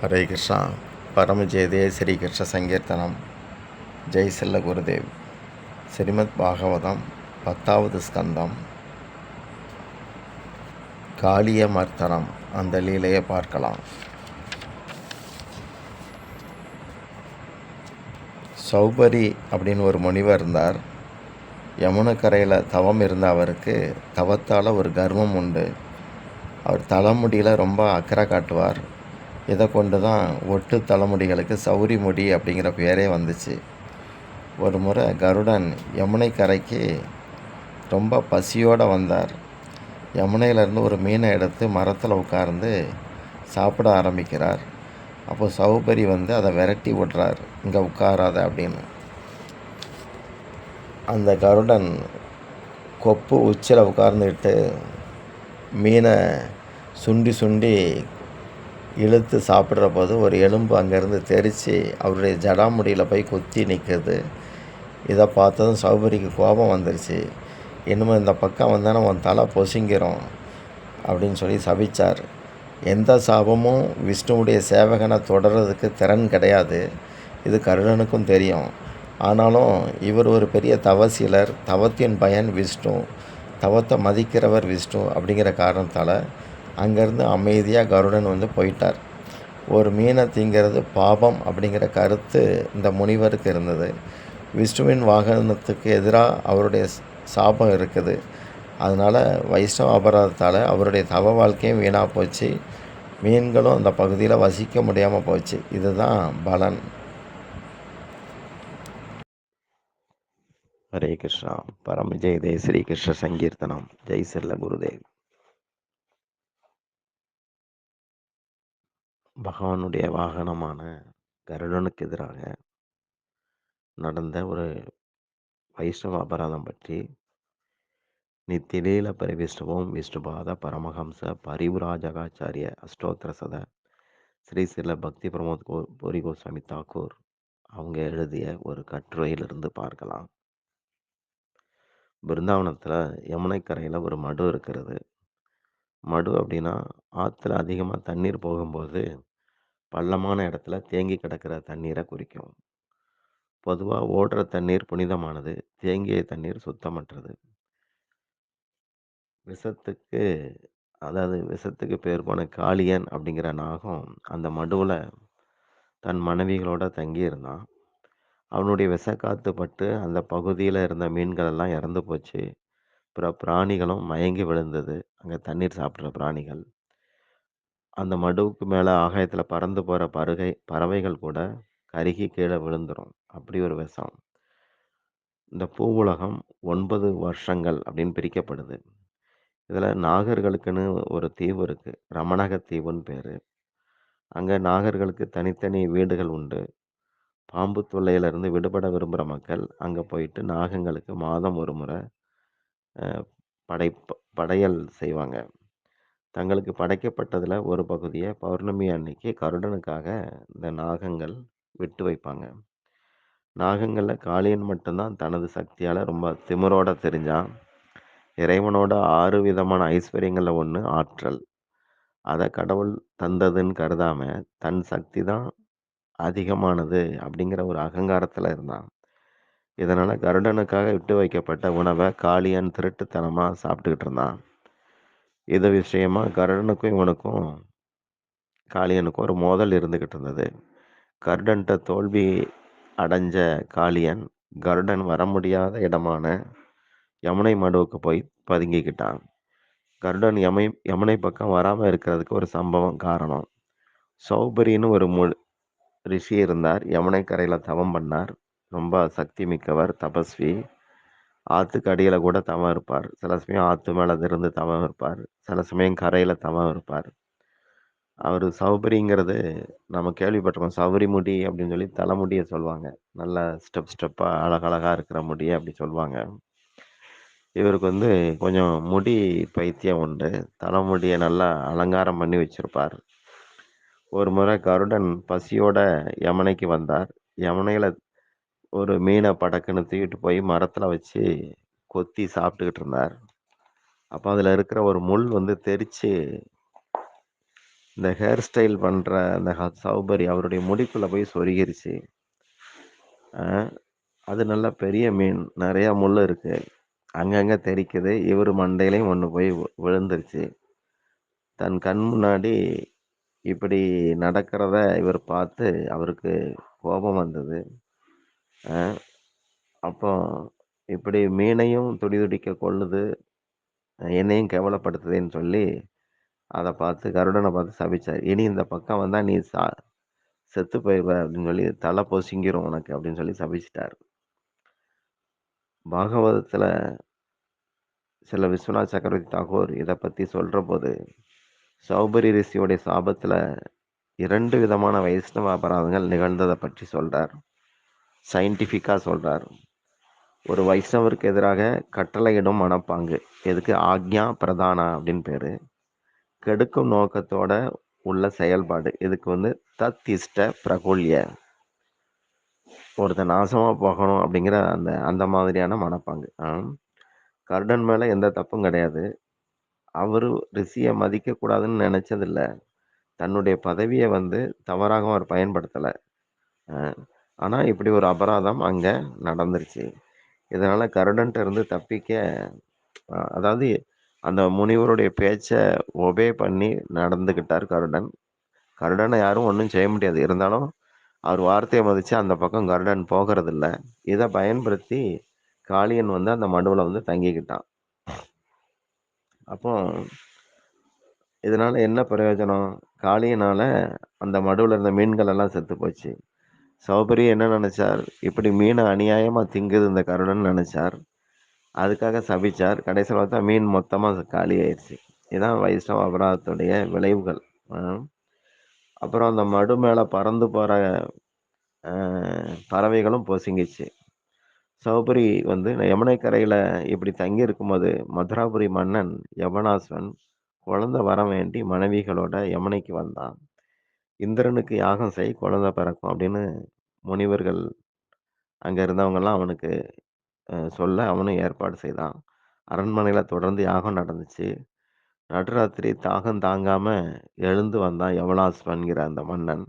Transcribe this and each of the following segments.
ஹரே கிருஷ்ணா. பரமஜெயதே ஸ்ரீ கிருஷ்ண சங்கீர்த்தனம். ஜெய் செல்ல குருதேவ். ஸ்ரீமத் பாகவதம் 10வது ஸ்கந்தம். காளிய மர்த்தனம். அந்த லீலையை பார்க்கலாம். சௌபரி அப்படின்னு ஒரு முனிவர் இருந்தார். யமுனக்கரையில் தவம் இருந்த அவருக்கு தவத்தால் ஒரு கர்வம் உண்டு. அவர் தலைமுடியில் ரொம்ப அக்கறை காட்டுவார். இதை கொண்டு தான் ஒட்டு தலைமுடிகளுக்கு சௌரி முடி அப்படிங்கிற பேரே வந்துச்சு. ஒரு முறை கருடன் யமுனை கரைக்கு ரொம்ப பசியோடு வந்தார். யமுனையிலேருந்து ஒரு மீனை எடுத்து மரத்தில் உட்கார்ந்து சாப்பிட ஆரம்பிக்கிறார். அப்போ சௌபரி அதை விரட்டி விடுறார், இங்கே உட்காராத அப்படின்னு. அந்த கருடன் கொப்பு உச்சியில் உட்கார்ந்துக்கிட்டு மீனை சுண்டி சுண்டி இழுத்து சாப்பிட்ற போது ஒரு எலும்பு அங்கேருந்து தெரித்து அவருடைய ஜடாமுடியில் போய் கொத்தி நிற்குது. இதை பார்த்ததும் சௌபரிக்கு கோபம் வந்துருச்சு. இனிமேல் இந்த பக்கம் வந்தால் உன் தலை பொசுங்கிறோம் அப்படின்னு சொல்லி சபிச்சார். எந்த சாபமும் விஷ்ணுவுடைய சேவகனை தொடர்றதுக்கு திறன் கிடையாது, இது கருடனுக்கும் தெரியும். ஆனாலும் இவர் ஒரு பெரிய தவசீலர், தவத்தின் பயன் விஷ்ணு, தவத்தை மதிக்கிறவர் விஷ்ணு அப்படிங்கிற காரணத்தால் அங்கேருந்து அமைதியாக கருடன் போயிட்டார். ஒரு மீனை திங்கிறது பாபம் அப்படிங்கிற கருத்து இந்த முனிவருக்கு இருந்தது. விஷ்ணுவின் வாகனத்துக்கு எதிராக அவருடைய சாபம் இருக்குது. அதனால் வைஷ்ணவ அபராதத்தால் அவருடைய தவ வாழ்க்கையும் வீணாக போச்சு. மீன்களும் அந்த பகுதியில் வசிக்க முடியாமல் போச்சு. இதுதான் பலன். ஹரே கிருஷ்ணா. பரமஜெயதே ஸ்ரீ கிருஷ்ண சங்கீர்த்தனம். ஜெய் செல்ல குருதேவ். பகவானுடைய வாகனமான கருடனுக்கு எதிராக நடந்த ஒரு வைஷ்ணவ அபராதம் பற்றி நித்திலீல பரிவிஷ்ணவம் விஷ்ணுபாத பரமஹம்ச பரிவுராஜகாச்சாரிய அஷ்டோத்திர சத ஸ்ரீ சில பக்தி பிரமோத் பூரி கோஸ்வாமி தாக்கூர் அவங்க எழுதிய ஒரு கட்டுரையிலிருந்து பார்க்கலாம். பிருந்தாவனத்தில் யமுனை கரையில் ஒரு மடு இருக்கிறது. மடு அப்படின்னா ஆற்றுல அதிகமாக தண்ணீர் போகும்போது பள்ளமான இடத்துல தேங்கி கிடக்கிற தண்ணீரை குறிக்கும். பொதுவாக ஓடுற தண்ணீர் புனிதமானது, தேங்கிய தண்ணீர் சுத்தமற்றது. விஷத்துக்கு பேர் போன காளியன் அப்படிங்கிற நாகம் அந்த மடுவில் தன் மனைவிகளோட தங்கி இருந்தான். அவனுடைய விஷக்காத்து பட்டு அந்த பகுதியில் இருந்த மீன்கள் எல்லாம் இறந்து போச்சு. பிராணிகளும் மயங்கி விழுந்தது. அங்கே தண்ணீர் சாப்பிட்ற பிராணிகள். அந்த மடுவுக்கு மேலே ஆகாயத்தில் பறந்து போகிற பறவைகள் கூட கருகி கீழே விழுந்துடும். அப்படி ஒரு விஷம். இந்த பூ உலகம் 9 வருஷங்கள் அப்படின்னு பிரிக்கப்படுது. இதில் நாகர்களுக்குன்னு ஒரு தீவு இருக்குது, ரமணக தீவுன்னு பேர். அங்கே நாகர்களுக்கு தனித்தனி வீடுகள் உண்டு. பாம்பு தொல்லையிலிருந்து விடுபட விரும்புகிற மக்கள் அங்கே போயிட்டு நாகங்களுக்கு மாதம் ஒரு முறை படையல் செய்வாங்க. தங்களுக்கு படைக்கப்பட்டதில் ஒரு பகுதியை பௌர்ணமி அன்னைக்கு கருடனுக்காக இந்த நாகங்கள் விட்டு வைப்பாங்க. நாகங்களில் காளியன் மட்டும்தான் தனது சக்தியால் ரொம்ப திமிரோட தெரிஞ்சான். இறைவனோட 6 விதமான ஐஸ்வர்யங்களில் ஒன்று ஆற்றல். அதை கடவுள் தந்ததுன்னு கருதாம தன் சக்தி தான் அதிகமானது அப்படிங்கிற ஒரு அகங்காரத்தில் இருந்தான். இதனால் கருடனுக்காக விட்டு வைக்கப்பட்ட உணவை காளியன் திருட்டுத்தனமாக சாப்பிட்டுக்கிட்டு இருந்தான். இது விஷயமா கருடனுக்கும் இவனுக்கும் காளியனுக்கும் ஒரு மோதல் இருந்துக்கிட்டு இருந்தது. கருடன்ட்ட தோல்வி அடைஞ்ச காளியன் கருடன் வர முடியாத இடமான யமுனை மடுவுக்கு போய் பதுங்கிக்கிட்டான். கருடன் யமுனை பக்கம் வராமல் இருக்கிறதுக்கு ஒரு சம்பவம் காரணம். சௌபரின்னு ஒரு ரிஷி இருந்தார். யமுனை கரையில் தவம் பண்ணார். ரொம்ப சக்தி மிக்கவர், தபஸ்வி. ஆற்றுக்கு அடியில் கூட தவம் இருப்பார். சில சமயம் ஆற்று மேலே இருந்து தவம் இருப்பார். சில சமயம் கரையில் தவம் இருப்பார். அவர் சௌபரிங்கிறது நம்ம கேள்விப்பட்டிருக்கோம். சௌரி முடி அப்படின்னு சொல்லி தலைமுடியை சொல்லுவாங்க. நல்ல ஸ்டெப்பாக அழகழகாக இருக்கிற முடியை அப்படி சொல்லுவாங்க. இவருக்கு கொஞ்சம் முடி பைத்தியம் உண்டு. தலைமுடியை நல்லா அலங்காரம் பண்ணி வச்சிருப்பார். ஒரு முறை கருடன் பசியோட யமுனைக்கு வந்தார். யமுனையில் ஒரு மீனை படக்குன்னு தூக்கிட்டு போய் மரத்தில் வச்சு கொத்தி சாப்பிட்டுக்கிட்டு இருந்தார். அப்போ அதில் இருக்கிற ஒரு முள் தெரிச்சு இந்த ஹேர் ஸ்டைல் பண்ற அந்த சௌபரி அவருடைய முடிக்குள்ள போய் சொருகிருச்சு. அ அது நல்லா பெரிய மீன். நெறையா முள்ளு இருக்கு. அங்கங்க தெறிக்குது. இவரு மண்டையிலயும் ஒண்ணு போய் விழுந்துருச்சு. தன் கண் முன்னாடி இப்படி நடக்கிறத இவர் பார்த்து அவருக்கு கோபம் வந்தது. அ அப்போ இப்படி மீனையும் துடிதுடிக்க கொல்லுது, என்னையும் கேவலப்படுத்துதேன்னு சொல்லி அத பார்த்து கருடன பார்த்து சபிச்சாரு. "இனி இந்த பக்கம் வந்தா நீ செத்து போயிருவ" அப்படின்னு சொல்லி "தல பொசுங்கிரும் உனக்கு" அப்படின்னு சொல்லி சபிச்சுட்டாரு. பாகவதத்துல சில விஸ்வநாத் சக்கரவர்த்தி தாகூர் இத பத்தி சொல்றபோது, சௌபரி ரிஷியோடைய சாபத்துல 2 விதமான வைஷ்ணவ அபராதங்கள் நிகழ்ந்தத பற்றி சொல்றார். சயின்டிஃபிக்கா சொல்றார். ஒரு வைஷ்ணவருக்கு எதிராக கட்டளையிடும் மனப்பாங்கு. எதுக்கு ஆக்ஞா பிரதானா அப்படின்னு பேரு. கெடுக்கும் நோக்கத்தோட உள்ள செயல்பாடு. இதுக்கு வந்து தத் இஷ்ட பிரகுல்ய. ஒருத்தன் நாசமா போகணும் அப்படிங்கிற அந்த அந்த மாதிரியான மனப்பாங்கு. கர்டன் மேல எந்த தப்பும் கிடையாது. அவரு ரிஷிய மதிக்கக் கூடாதுன்னு நெனச்சதில்ல. தன்னுடைய பதவிய வந்து தவறாக அவர் பயன்படுத்தல. அ ஆனா இப்படி ஒரு அபராதம் அங்க நடந்துருச்சு. இதனால கருடன்ட்ட இருந்து தப்பிக்க அதாவது அந்த முனிவருடைய பேச்ச ஒபே பண்ணி நடந்துக்கிட்டார் கருடன். கருடன யாரும் ஒண்ணும் செய்ய முடியாது. இருந்தாலும் அவர் வார்த்தைய மதிச்சு அந்த பக்கம் கருடன் போகறதில்ல. இத பயன்படுத்தி காளியன் வந்து அந்த மடுவுல வந்து தங்கிக்கிட்டான். அப்போ இதனால என்ன பிரயோஜனம்? காளியனால அந்த மடுவுல இருந்த மீன்கள் எல்லாம் செத்து போச்சு. சௌபரி என்ன நெனச்சார்? இப்படி மீன அநியாயமா திங்குது இந்த கருடன்னு நெனச்சார். அதுக்காக சபிச்சார். கடைசில பார்த்தா மீன் மொத்தமா காலியாயிருச்சு. இதான் வைஷ்ணவ அபராதத்துடைய விளைவுகள். அ அப்புறம் அந்த மடு மேல பறந்து போற அ பறவைகளும் பொசுங்கிச்சு. சௌபரி வந்து யமுனை கரையில இப்படி தங்கி இருக்கும்போது, மதுராபுரி மன்னன் யவனாசுவன் குழந்தை வரம் வேண்டி மனைவிகளோட யமுனைக்கு வந்தான். இந்திரனுக்கு யாகம் செய் குழந்தை பிறக்கும் அப்படின்னு முனிவர்கள் அங்க இருந்தவங்கலாம் அவனுக்கு சொல்ல அவனும் ஏற்பாடு செய்தான். அரண்மனையில தொடர்ந்து யாகம் நடந்துச்சு. நடுராத்திரி தாகம் தாங்காம எழுந்து வந்தான் யவனாஸ்வன்கிற அந்த மன்னன்.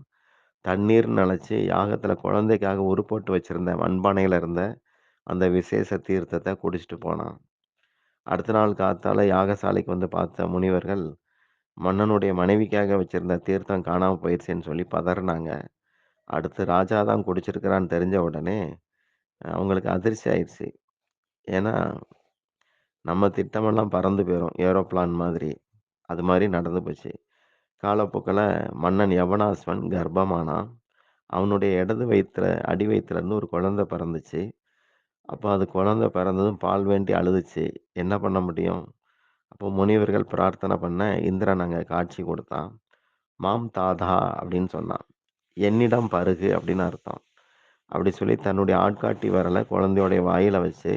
தண்ணீர் நெனச்சு யாகத்துல குழந்தைக்காக உருப்போட்டு வச்சிருந்த மண்பானையில இருந்த அந்த விசேஷ தீர்த்தத்த குடிச்சிட்டு போனான். அடுத்த நாள் காத்தால யாகசாலைக்கு வந்து பார்த்த முனிவர்கள், மன்னனுடைய மனைவிக்காக வச்சிருந்த தீர்த்தம் காணாம போயிருச்சேன்னு சொல்லி பதறுனாங்க. அடுத்து ராஜா தான் குடிச்சிருக்கிறான்னு தெரிஞ்ச உடனே, அவங்களுக்கு அதிர்ச்சி ஆயிருச்சு. ஏன்னா, நம்ம திட்டமெல்லாம் பறந்து போயிரும். ஏரோப்ளான் மாதிரி. அது மாரி நடந்து போச்சு. காலப்போக்குல மன்னன் யவனாஸ்வன் கர்ப்பமானான். அவனுடைய இடது வயித்துல அடி வயித்துலருந்து ஒரு குழந்தை பிறந்துச்சு. அப்ப அது குழந்தை பிறந்ததும் பால் வேண்டி அழுதுச்சு. என்ன பண்ண முடியும்? அப்போ முனிவர்கள் பிரார்த்தனை பண்ண இந்திரன் அங்க காட்சி குடுத்தான். "மாம் தாதா" அப்படின்னு சொன்னான். "என்னிடம் பருகு" அப்படின்னு அர்த்தம். அப்படி சொல்லி தன்னுடைய ஆட்காட்டி விரல குழந்தையோடைய வாயில வச்சு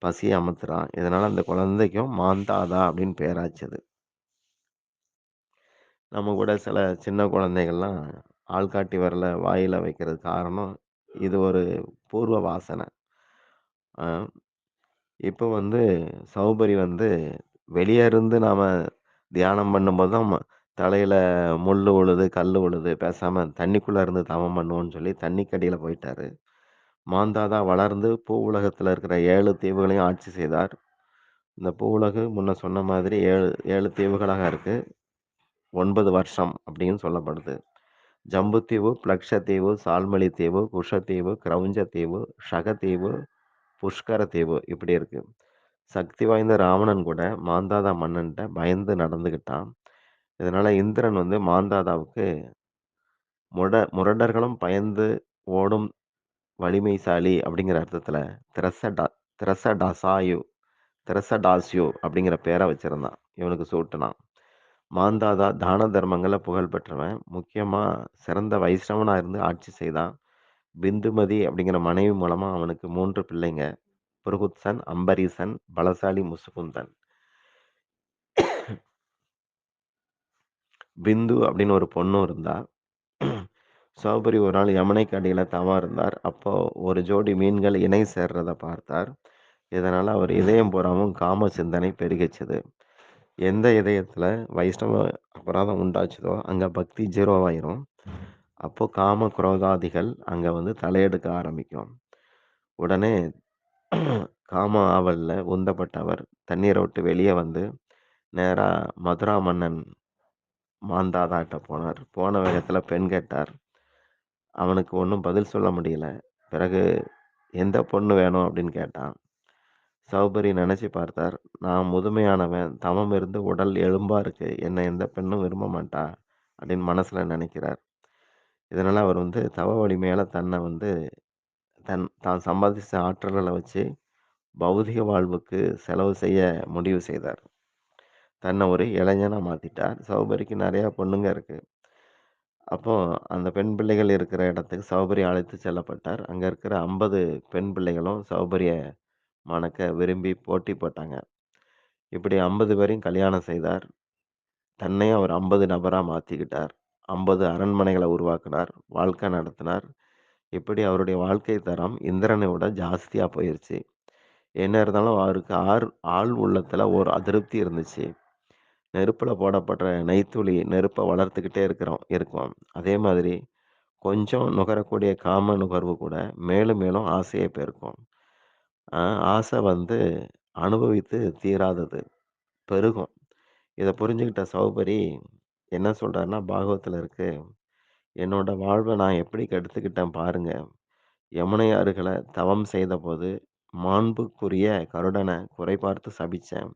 பசிய அமர்த்துறான். இதனால அந்த குழந்தைக்கும் மாந்தாதா அப்படின்னு பேராச்சு அது. நம்ம கூட சில சின்ன குழந்தைகள்லாம் ஆள்காட்டி விரல வாயில வைக்கிறது காரணம், இது ஒரு பூர்வ வாசனை. அ இப்போ வந்து சௌபரி வந்து வெளிய இருந்து நாம தியானம் பண்ணும்போது தான் தலையில முள்ளு விழுது, கல்லு விழுது. பேசாம தண்ணிக்குள்ள இருந்து தவம் பண்ணுவோம்ன்னு சொல்லி தண்ணிக்கு அடியில போயிட்டாரு. மாந்தாதா வளர்ந்து பூ உலகத்துல இருக்கிற 7 தீவுகளையும் ஆட்சி செய்தார். இந்த பூ உலகு முன்ன சொன்ன மாதிரி 7 தீவுகளாக இருக்கு. 9 வருஷம் அப்படின்னு சொல்லப்படுது. ஜம்புத்தீவு, பிளக்ஷத்தீவு, சால்மலி தீவு, குஷத்தீவு, கிரௌஞ்ச தீவு, ஷகதீவு, புஷ்கர தீவு இப்படி இருக்கு. சக்தி வாய்ந்த ராவணன் கூட மாந்தாதா மன்னன்ட்ட பயந்து நடந்துக்கிட்டான். இதனால இந்திரன் வந்து மாந்தாதாவுக்கு முரடர்களும் பயந்து ஓடும் வலிமைசாலி அப்படிங்கிற அர்த்தத்துல திரசடா திரசடாசாயு திரசடாஸ்யு அப்படிங்கிற பேரை வச்சிருந்தான். இவனுக்கு சூட்டுனான். மாந்தாதா தான தர்மங்கள்ல புகழ் பெற்றவன். முக்கியமா சிறந்த வைஷ்ணவனா இருந்து ஆட்சி செய்தான். பிந்துமதி அப்படிங்கிற மனைவி மூலமா அவனுக்கு 3 பிள்ளைங்க. புருகுத்சன், அம்பரீசன், பலசாலி முசுகுந்தன். பிந்து அப்படின்னு ஒரு பொண்ணும் இருந்தா. சௌபரி ஒரு நாள் யமுனைக்கு அடியில தவம் இருந்தார். அப்போ ஒரு ஜோடி மீன்கள் இணை சேர்றத பார்த்தார். இதனால அவர் இதயம் பூராவும் காம சிந்தனை பெருகிச்சுது. எந்த இதயத்துல வைஷ்ணவ அபராதம் உண்டாச்சுதோ, அங்க பக்தி 0 ஆயிரும். அப்போ காம, குரோதாதிகள் அங்க வந்து தலையெடுக்க ஆரம்பிக்கும். உடனே காம ஆவல்ல உந்தப்பட்ட அவர் தண்ணீர விட்டு வெளிய வந்து, நேரா மதுரா மன்னன் மாந்தாதாட்ட போனார். போன வேகத்துல பெண் கேட்டார். அவனுக்கு ஒண்ணும் பதில் சொல்ல முடியல. பிறகு "எந்த பொண்ணு வேணும்?" அப்படின்னு கேட்டான். சௌபரி நெனச்சு பார்த்தார். "நான் முதுமையானவன். தவம் இருந்து உடல் எலும்பா இருக்கு. என்ன எந்த பெண்ணும் விரும்ப மாட்டா." அப்படின்னு மனசுல நெனைக்கிறார். இதனால அவர் வந்து தவ வலிமையால தன்ன வந்து தான் சம்பாதிச்ச ஆற்றல்கள வச்சு பௌதிக வாழ்வுக்கு செலவு செய்ய முடிவு செய்தார். தன்னை ஒரு இளைஞனா மாத்திட்டார். சௌபரிக்கு நெறைய பொண்ணுங்க இருக்கு. அப்போ அந்த பெண் பிள்ளைகள் இருக்கிற இடத்துக்கு சௌபரி அழைத்து செல்லப்பட்டார். அங்க இருக்கிற 50 பெண் பிள்ளைகளும் சௌபரிய மணக்க விரும்பி போட்டி போட்டாங்க. இப்படி 50 பேரையும் கல்யாணம் செய்தார். தன்னையும் அவர் 50 நபரா மாத்திக்கிட்டார். 50 அரண்மனைகள உருவாக்குனார். வாழ்க்கை நடத்தினார். இப்படி அவருடைய வாழ்க்கை தரம் இந்திரனை விட ஜாஸ்தியா போயிருச்சு. என்ன இருந்தாலும் அவருக்கு ஆள் உள்ளத்துல ஒரு அதிருப்தி இருந்துச்சு. நெருப்புல போடப்படுற நெய்த்துளி நெருப்ப வளர்த்துக்கிட்டே இருக்கும். அதே மாதிரி கொஞ்சம் நுகரக்கூடிய காம நுகர்வு கூட மேலும் மேலும் ஆசைய பெருக்கும். அ ஆசை வந்து அனுபவித்து தீராதது, பெருகும். இத புரிஞ்சுகிட்ட சௌபரி என்ன சொல்றாருன்னா, பாகவத்துல இருக்கு. "என்னோட வாழ்வ நான் எப்படி கெடுத்துக்கிட்டேன் பாருங்க. யமுனை அருகில தவம் செய்தபோது, மாண்புக்குரிய கருடன குறை பார்த்து சபிச்சேன்.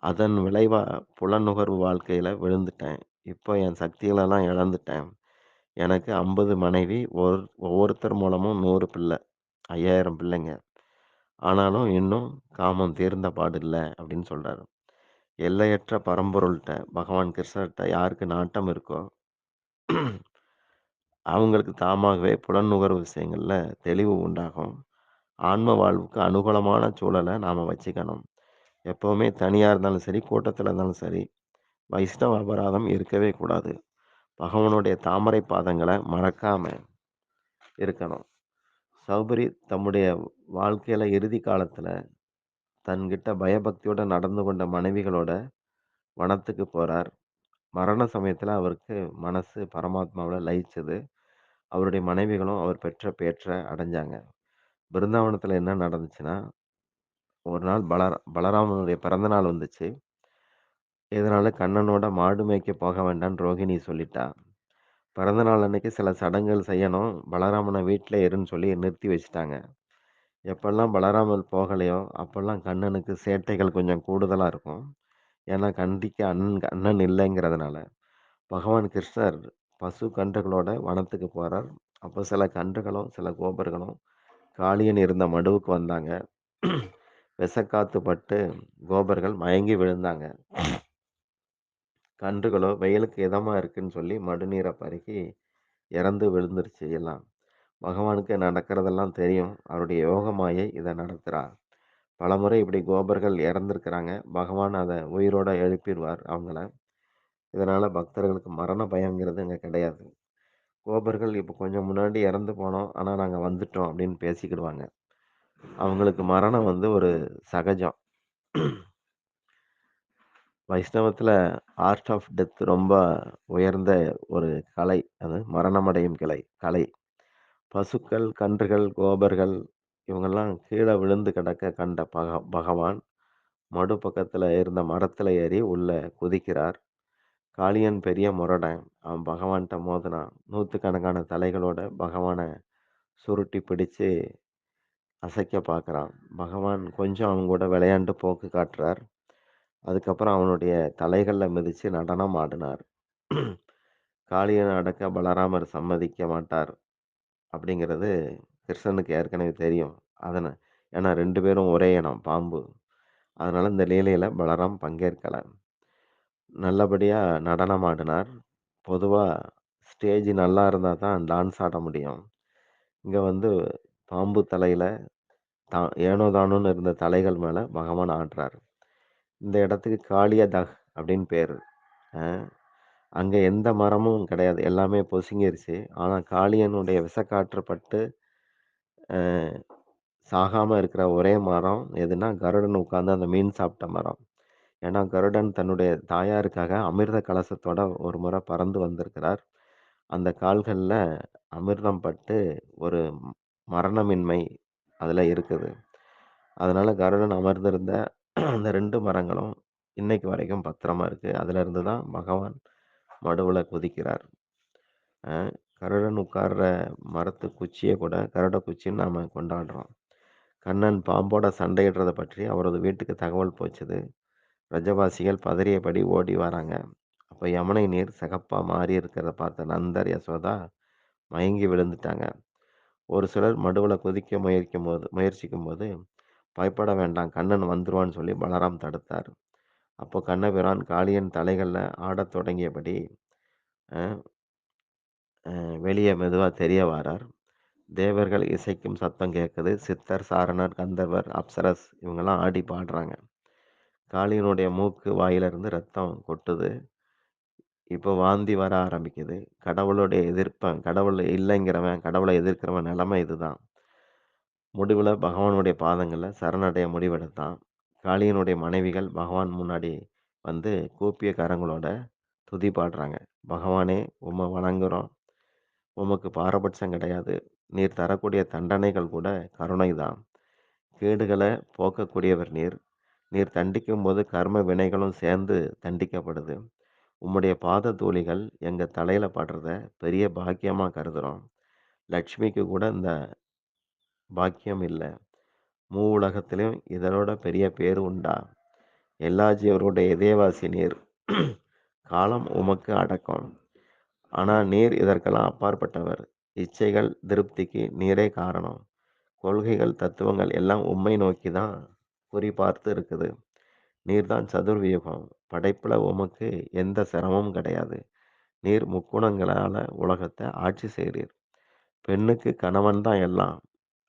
அதன் விளைவா புலனுகர்வு வாழ்க்கையில விழுந்துட்டேன். இப்போ என் சக்திகளெல்லாம் இழந்துட்டேன். எனக்கு 50 மனைவி, ஒவ்வொருத்தர் மூலமும் 100 பிள்ளை. 5000 பிள்ளைங்க. ஆனாலும் இன்னும் காமம் தீர்ந்த பாடில்ல." அப்படின்னு சொல்றாரு. எல்லையற்ற பரம்பொருள்ட்ட, பகவான் கிருஷ்ணர்ட்ட யாருக்கு நாட்டம் இருக்கோ, அவங்களுக்கு தாமாகவே புலனுணர்வு விஷயங்கள்ல தெளிவு உண்டாகும். ஆன்ம வாழ்வுக்கு அனுகூலமான சூழல நாம வச்சுக்கணும். எப்பவுமே தனியா இருந்தாலும் சரி, கூட்டத்துல இருந்தாலும் சரி, வைஷ்ணவ அபராதம் இருக்கவே கூடாது. பகவானுடைய தாமரை பாதங்கள மறக்காம இருக்கணும். சௌபரி தம்முடைய வாழ்க்கையில இறுதி காலத்துல தன்கிட்ட பயபக்தியோட நடந்து கொண்ட மனைவிகளோட வனத்துக்கு போறார். மரண சமயத்துல அவருக்கு மனசு பரமாத்மாவுல லயிச்சது. அவருடைய மனைவிகளும் அவர் பெற்ற பேற்ற அடைஞ்சாங்க. பிருந்தாவனத்துல என்ன நடந்துச்சுன்னா, ஒரு நாள் பலராமனுடைய பிறந்த நாள் வந்துச்சு. இதனால கண்ணனோட மாடு மேய்க்க போக வேண்டாம்ன்னு ரோகிணி சொல்லிட்டா. பிறந்த நாள் அன்னைக்கு சில சடங்குகள் செய்யணும். பலராமன வீட்ல இருன்னு சொல்லி நிறுத்தி வச்சுட்டாங்க. எப்பல்லாம் பலராமர் போகலையோ, அப்பல்லாம் கண்ணனுக்கு சேட்டைகள் கொஞ்சம் கூடுதலா இருக்கும். ஏன்னா கண்டிக்க அண்ணன் அண்ணன் இல்லைங்கிறதுனால. பகவான் கிருஷ்ணர் பசு கன்றுகளோட வனத்துக்கு போறார். அப்போ சில கன்றுகளும், சில கோபர்களும் காளியன் இருந்த மடுவுக்கு வந்தாங்க. விஷக்காத்து பட்டு கோபர்கள் மயங்கி விழுந்தாங்க. கன்றுகளோ வெயிலுக்கு இதமா இருக்குன்னு சொல்லி மடுநீரை பருகி இறந்து விழுந்துருச்சு எல்லாம். பகவானுக்கு நடக்கிறதெல்லாம் தெரியும். அவருடைய யோக மாயை இதை நடத்துறார். பலமுறை இப்படி கோபர்கள் இறந்திருக்கிறாங்க. பகவான் அதை உயிரோட எழுப்பிடுவார் அவங்கள. இதனால பக்தர்களுக்கு மரண பயங்கிறது அங்க கிடையாது. கோபர்கள் இப்போ கொஞ்சம் முன்னாடி இறந்து போனோம். ஆனா நாங்க வந்துட்டோம் அப்படின்னு பேசிக்கிடுவாங்க. அவங்களுக்கு மரணம் வந்து ஒரு சகஜம். வைஷ்ணவத்துல ஆர்ட் ஆஃப் டெத் ரொம்ப உயர்ந்த ஒரு கலை. அது மரணமடையும் கலை. பசுக்கள், கன்றுகள், கோபர்கள் இவங்கெல்லாம் கீழ விழுந்து கிடக்க கண்ட பகவான் மடு பக்கத்துல இருந்த மரத்துல ஏறி உள்ள குதிக்கிறார். காளியன் பெரிய முரடன். அவன் பகவான்ட்ட மோதுனான். நூத்துக்கணக்கான தலைகளோட பகவான சுருட்டி பிடிச்சு அசைக்க பார்க்குறான். பகவான் கொஞ்சம் அவங்க கூட விளையாண்டு போக்கு காட்டுறார். அதுக்கப்புறம் அவனுடைய தலைகள்ல மிதிச்சு நடனம் ஆடினார். காளியனை அடக்க பலராமர் சம்மதிக்க மாட்டார் அப்படிங்கிறது கிருஷ்ணனுக்கு ஏற்கனவே தெரியும். அதன ஏன்னா 2 பேரும் ஒரே இனம் பாம்பு. அதனால இந்த லீலையில பலராம் பங்கேற்கல. நல்லபடியா நடனம் ஆடினார். பொதுவா ஸ்டேஜ் நல்லா இருந்தா தான் டான்ஸ் ஆட முடியும். இங்க வந்து பாம்பு தலையில ஏனோ தானோன்னு இருந்த தலைகள் மேல பகவான் ஆடுறார். இந்த இடத்துக்கு காளியதஹ் அப்படின்னு பேரு. அ அங்க எந்த மரமும் கிடையாது. எல்லாமே பொசுங்கிருச்சு. ஆனா காளியனுடைய விஷக்காற்று பட்டு அ சாகாம இருக்கிற ஒரே மரம் எதுன்னா, கருடன் உட்கார்ந்து அந்த மீன் சாப்பிட்ட மரம். ஏன்னா கருடன் தன்னுடைய தாயாருக்காக அமிர்த கலசத்தோட ஒரு முறை பறந்து வந்திருக்கிறார். அந்த கால்கள்ல அமிர்தம் பட்டு ஒரு மரணமின்மை அதுல இருக்குது. அதனால கருடன் அமர்ந்திருந்த அந்த 2 மரங்களும் இன்னைக்கு வரைக்கும் பத்திரமா இருக்கு. அதிலிருந்து தான் பகவான் மடுவுல குதிக்கிறார். அ கருடன் உட்கார்ற மரத்து குச்சிய கூட கருட குச்சின்னு நாம கொண்டாடுறோம். கண்ணன் பாம்போட சண்டையிடுறத பற்றி அவரது வீட்டுக்கு தகவல் போச்சுது. பிரஜவாசிகள் பதறியபடி ஓடி வராங்க. அப்ப யமுனை நீர் சிகப்பா மாறி இருக்கிறத பார்த்த நந்தர், யசோதா மயங்கி விழுந்துட்டாங்க. ஒரு சிலர் மடுவுல குதிக்க முயற்சிக்கும்போது, "பயப்பட வேண்டாம். கண்ணன் வந்துருவான்னு" சொல்லி பலராம் தடுத்தார். அப்போ கண்ணபிரான் காளியன் தலைகள்ல ஆடத் தொடங்கியபடி, அ வெளிய மெதுவா தெரிய வாரார். தேவர்கள் இசைக்கும் சத்தம் கேட்குது. சித்தர், சாரணர், கந்தர்வர், அப்சரஸ் இவங்கலாம் ஆடி பாடுறாங்க. காளியனுடைய மூக்கு, வாயிலிருந்து ரத்தம் கொட்டுது. இப்போ வாந்தி வர ஆரம்பிக்குது. கடவுள் இல்லைங்கிறவன், கடவுள எதிர்க்கிறவன் நிலைமை இதுதான். முடிவுல பகவானுடைய பாதங்கள்ல சரணடைய முடிவெடுத்தான். காளியனுடைய மனைவிகள் பகவான் முன்னாடி வந்து கூப்பிய கரங்களோட துதி பாடுறாங்க. "பகவானே! உம்மை வணங்குறோம். உமக்கு பாரபட்சம் கிடையாது. நீர் தரக்கூடிய தண்டனைகள் கூட கருணைதான். கேடுகள போக்கக்கூடியவர் நீர். நீர் தண்டிக்கும்போது கர்ம வினைகளும் சேர்ந்து தண்டிக்கப்படுது. உம்முடைய பாத தூளிகள் எங்க தலையில படுறத பெரிய பாக்கியமா கருதுறோம். லட்சுமிக்கு கூட இந்த பாக்கியம் இல்ல. மூவுலகத்திலும் இதனோட பெரிய பேரு உண்டா? எல்லா ஜீவருடைய இதயவாசி நீர். காலம் உமக்கு அடக்கம். ஆனா நீர் இதற்கெல்லாம் அப்பாற்பட்டவர். இச்சைகள் திருப்திக்கு நீரே காரணம். கொள்கைகள், தத்துவங்கள் எல்லாம் உம்மை நோக்கி தான் குறிபார்த்து இருக்குது. நீர்தான் சதுர்வியூகம். படைப்புல உமக்கு எந்த சிரமமும் கிடையாது. நீர் முக்குணங்களால உலகத்தை ஆட்சி செய்றீர். பெண்ணுக்கு கணவன் தான் எல்லாம்.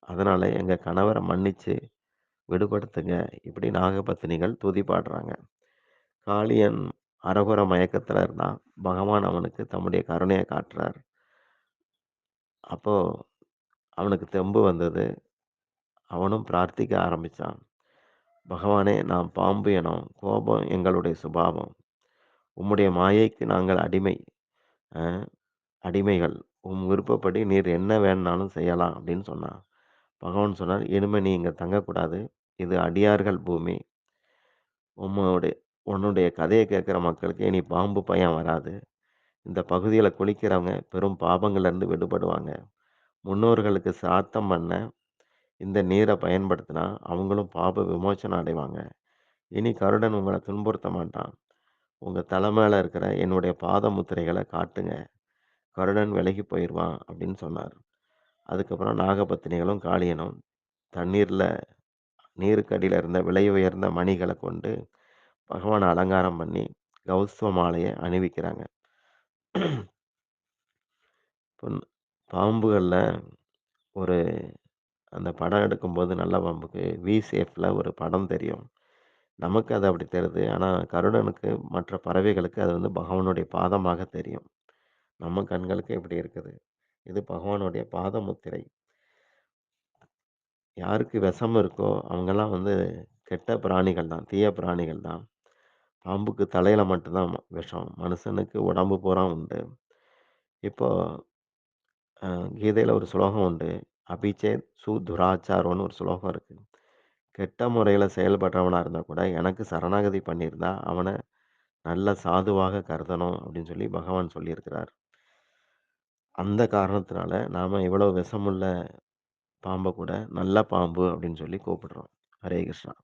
அதனால எங்க கணவர மன்னிச்சு விடுபடுத்துங்க. இப்படி நாகபத்தினிகள் துதி பாடுறாங்க. காளியன் அரகுர மயக்கத்துல இருந்தான். பகவான் அவனுக்கு தம்முடைய கருணைய காட்டுறார். அப்போ அவனுக்கு தெம்பு வந்தது. அவனும் பிரார்த்திக்க ஆரம்பிச்சான். பகவானே! நாம் பாம்பு இனம். கோபம் எங்களுடைய சுபாவம். உம்முடைய மாயைக்கு நாங்கள் அடிமை. அ அடிமைகள். உம் விருப்பப்படி நீர் என்ன வேணுனாலும் செய்யலாம் அப்படின்னு சொன்னான். பகவான் சொன்னார், இனிமே நீ இங்க தங்கக்கூடாது. இது அடியார்கள் பூமி. உம்முடைய உன்னுடைய கதைய கேட்கிற மக்களுக்கு இனி பாம்பு பயம் வராது. இந்த பகுதியில குளிக்கிறவங்க பெரும் பாபங்கள்ல இருந்து விடுபடுவாங்க. முன்னோர்களுக்கு சிராத்தம் பண்ண இந்த நீர பயன்படுத்தினா அவங்களும் பாப விமோசனம் அடைவாங்க. இனி கருடன் உங்கள துன்புறுத்த மாட்டான். உங்க தல மேல இருக்கிற என்னுடைய பாத முத்திரைகள காட்டுங்க. கருடன் விலகி போயிருவான் அப்படின்னு சொன்னார். அதுக்கப்புறம் நாகபத்தினிகளும், காளியனும் தண்ணீர்ல நீருக்கு அடியில இருந்த விலை உயர்ந்த மணிகள கொண்டு பகவான அலங்காரம் பண்ணி, கௌஸ்துவ மாலைய அணிவிக்கிறாங்க. பொன் பாம்புகள்ல ஒரு அந்த படம் எடுக்கும்போது நல்ல பாம்புக்கு வி ஷேப்ல ஒரு படம் தெரியும். நமக்கு அது அப்படி தெரியுது. ஆனா கருடனுக்கு, மற்ற பறவைகளுக்கு அது வந்து பகவானுடைய பாதமாக தெரியும். நம்ம கண்களுக்கு இப்படி இருக்குது. இது பகவானுடைய பாத முத்திரை. யாருக்கு விஷம் இருக்கோ அவங்கலாம் வந்து கெட்ட பிராணிகள் தான். தீய பிராணிகள் தான். பாம்புக்கு தலையில மட்டும் தான் விஷம். மனுஷனுக்கு உடம்பு பூரா உண்டு. இப்போ அ கீதையில ஒரு ஸ்லோகம் உண்டு. "அபிசேத் துராச்சாரோன்னு" ஒரு ஸ்லோகம் இருக்கு. கெட்ட முறையில செயல்படுறவனா இருந்தா கூட, எனக்கு சரணாகதி பண்ணியிருந்தா, அவன நல்ல சாதுவாக கருதணும் அப்படின்னு சொல்லி பகவான் சொல்லியிருக்கிறார். அந்த காரணத்தினால நாம இவ்வளவு விஷமுள்ள பாம்ப கூட நல்ல பாம்பு அப்படின்னு சொல்லி கூப்பிடுறோம். ஹரே கிருஷ்ணா.